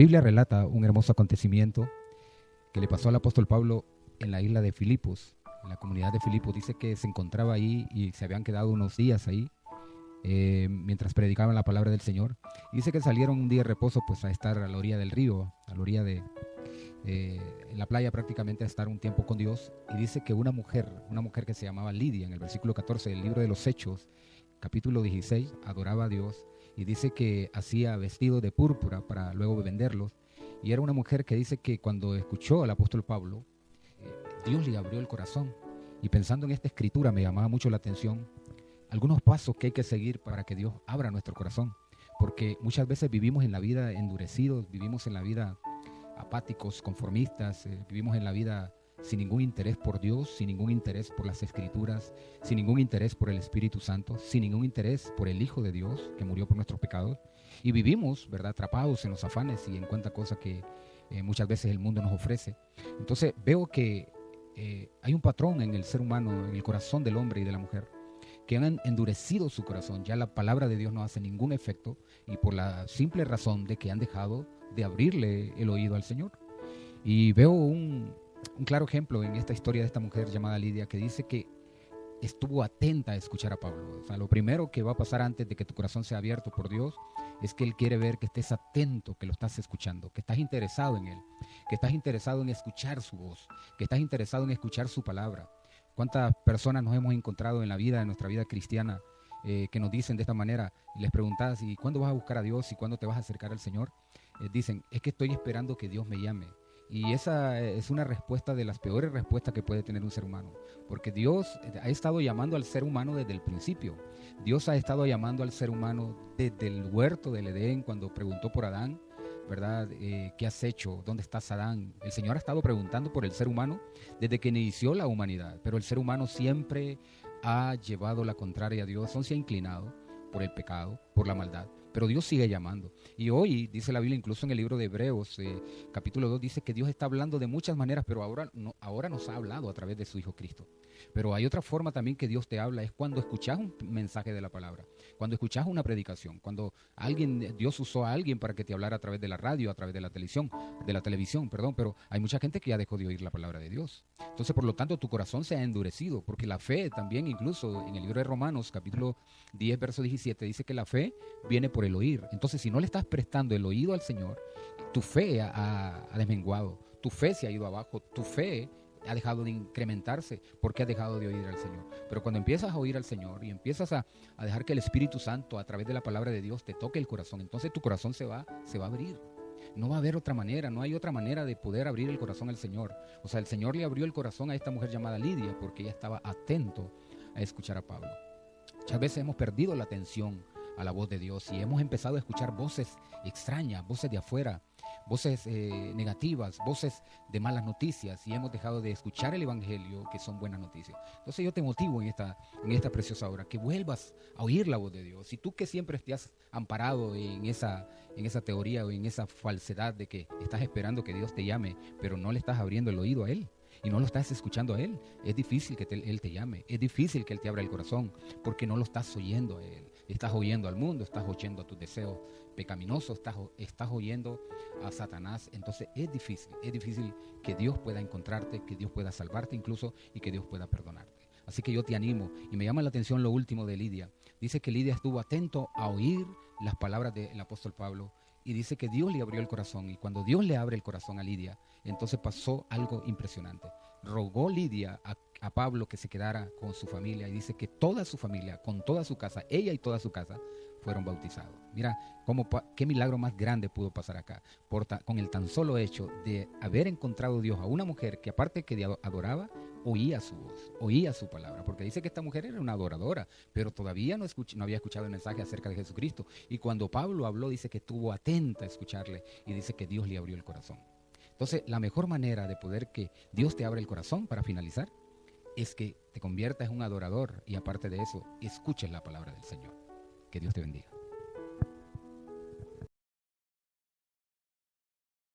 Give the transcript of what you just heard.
La Biblia relata un hermoso acontecimiento que le pasó al apóstol Pablo en la isla de Filipos, en la comunidad de Filipos. Dice que se encontraba ahí y se habían quedado unos días ahí mientras predicaban la palabra del Señor. Y dice que salieron un día de reposo pues a estar a la orilla del río, a la orilla de en la playa prácticamente, a estar un tiempo con Dios. Y dice que una mujer que se llamaba Lidia, en el versículo 14 del libro de los Hechos, capítulo 16, adoraba a Dios. Y dice que hacía vestidos de púrpura para luego venderlos. Y era una mujer que dice que cuando escuchó al apóstol Pablo, Dios le abrió el corazón. Y pensando en esta escritura me llamaba mucho la atención algunos pasos que hay que seguir para que Dios abra nuestro corazón. Porque muchas veces vivimos en la vida endurecidos, vivimos en la vida apáticos, conformistas, vivimos en la vida sin ningún interés por Dios, sin ningún interés por las Escrituras, sin ningún interés por el Espíritu Santo, sin ningún interés por el Hijo de Dios que murió por nuestros pecados. Y vivimos, ¿verdad?, atrapados en los afanes y en cuantas cosas que muchas veces el mundo nos ofrece. Entonces veo que hay un patrón en el ser humano, en el corazón del hombre y de la mujer, que han endurecido su corazón. Ya la palabra de Dios no hace ningún efecto, y por la simple razón de que han dejado de abrirle el oído al Señor. Y veo un claro ejemplo en esta historia de esta mujer llamada Lidia, que dice que estuvo atenta a escuchar a Pablo. O sea, lo primero que va a pasar antes de que tu corazón sea abierto por Dios es que Él quiere ver que estés atento, que lo estás escuchando, que estás interesado en Él, que estás interesado en escuchar su voz, que estás interesado en escuchar su palabra. ¿Cuántas personas nos hemos encontrado en la vida, en nuestra vida cristiana, que nos dicen de esta manera? Y les preguntas, ¿y cuándo vas a buscar a Dios y cuándo te vas a acercar al Señor? Dicen, es que estoy esperando que Dios me llame. Y esa es una respuesta de las peores respuestas que puede tener un ser humano, porque Dios ha estado llamando al ser humano desde el principio. Dios ha estado llamando al ser humano desde el huerto del Edén, cuando preguntó por Adán, ¿verdad? ¿Qué has hecho? ¿Dónde estás, Adán? El Señor ha estado preguntando por el ser humano desde que inició la humanidad, pero el ser humano siempre ha llevado la contraria a Dios, se ha inclinado por el pecado, por la maldad. Pero Dios sigue llamando. Y hoy, dice la Biblia, incluso en el libro de Hebreos, capítulo 2, dice que Dios está hablando de muchas maneras, pero ahora nos ha hablado a través de su Hijo Cristo. Pero hay otra forma también que Dios te habla, es cuando escuchas un mensaje de la palabra, cuando escuchas una predicación, cuando Dios usó a alguien para que te hablara a través de la radio, a través de la televisión, perdón, pero hay mucha gente que ya dejó de oír la palabra de Dios. Entonces, por lo tanto, tu corazón se ha endurecido, porque la fe también, incluso en el libro de Romanos, capítulo 10, verso 17, dice que la fe viene por el oír. Entonces, si no le estás prestando el oído al Señor, tu fe ha desmenguado, tu fe se ha ido abajo, tu fe ha dejado de incrementarse porque has dejado de oír al Señor. Pero cuando empiezas a oír al Señor y empiezas a dejar que el Espíritu Santo a través de la palabra de Dios te toque el corazón, entonces tu corazón se va a abrir. No va a haber otra manera, no hay otra manera de poder abrir el corazón al Señor. O sea, el Señor le abrió el corazón a esta mujer llamada Lidia porque ella estaba atento a escuchar a Pablo. Muchas veces hemos perdido la atención a la voz de Dios y hemos empezado a escuchar voces extrañas, voces de afuera, voces negativas, voces de malas noticias, y hemos dejado de escuchar el Evangelio, que son buenas noticias. Entonces yo te motivo en esta preciosa hora que vuelvas a oír la voz de Dios. Y tú que siempre te has amparado en esa teoría o en esa falsedad de que estás esperando que Dios te llame, pero no le estás abriendo el oído a Él y no lo estás escuchando a Él, es difícil que Él te llame, es difícil que Él te abra el corazón, porque no lo estás oyendo a Él. Estás oyendo al mundo, estás oyendo a tus deseos pecaminosos, estás oyendo a Satanás. Entonces es difícil que Dios pueda encontrarte, que Dios pueda salvarte incluso, y que Dios pueda perdonarte. Así que yo te animo, y me llama la atención lo último de Lidia. Dice que Lidia estuvo atento a oír las palabras del apóstol Pablo, y dice que Dios le abrió el corazón, y cuando Dios le abre el corazón a Lidia, entonces pasó algo impresionante. Rogó Lidia a Pablo que se quedara con su familia, y dice que toda su familia, con toda su casa, ella y toda su casa, fueron bautizados. Mira qué milagro más grande pudo pasar acá, con el tan solo hecho de haber encontrado Dios a una mujer que, aparte que adoraba, oía su voz, oía su palabra, porque dice que esta mujer era una adoradora, pero todavía no había escuchado el mensaje acerca de Jesucristo. Y cuando Pablo habló, dice que estuvo atenta a escucharle, y dice que Dios le abrió el corazón. Entonces, la mejor manera de poder que Dios te abra el corazón, para finalizar, es que te conviertas en un adorador, y aparte de eso, escuches la palabra del Señor. Que Dios te bendiga.